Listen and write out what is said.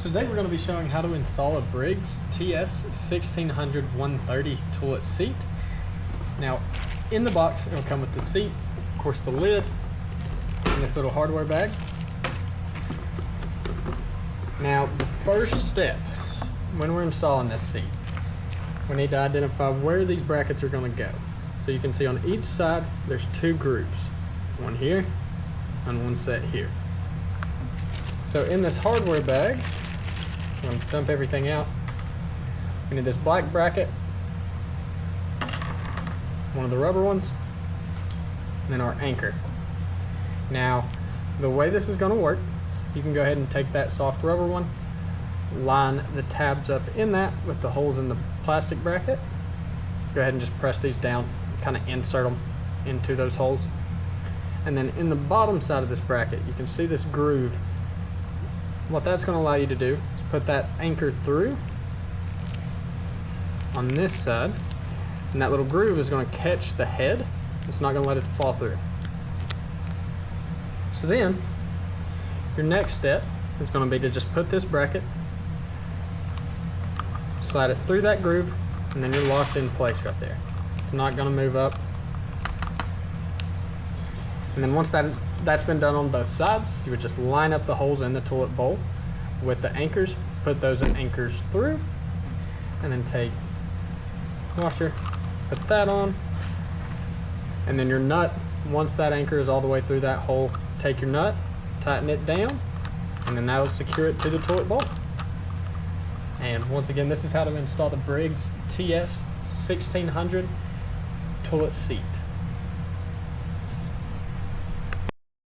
So today we're going to be showing how to install a Briggs TS1600 130 toilet seat. Now in the box it'll come with the seat, of course the lid, and this little hardware bag. Now the first step when we're installing this seat, we need to identify where these brackets are going to go. So you can see on each side there's two grooves, one here and one set here. So in this hardware bag, I'm going to dump everything out. We need this black bracket, one of the rubber ones, and then our anchor. Now, the way this is going to work, you can go ahead and take that soft rubber one, line the tabs up in that with the holes in the plastic bracket. Go ahead and just press these down, kind of insert them into those holes. And then in the bottom side of this bracket, you can see this groove. What that's going to allow you to do is put that anchor through on this side, and that little groove is going to catch the head. It's not going to let it fall through. So then your next step is going to be to just put this bracket, slide it through that groove, and then you're locked in place right there. It's not going to move up. And then once that's been done on both sides, you would just line up the holes in the toilet bowl with the anchors, put those anchors through, and then take washer, put that on, and then your nut, once that anchor is all the way through that hole, take your nut, tighten it down, and then that'll secure it to the toilet bowl. And once again, this is how to install the Briggs TS1600 toilet seat.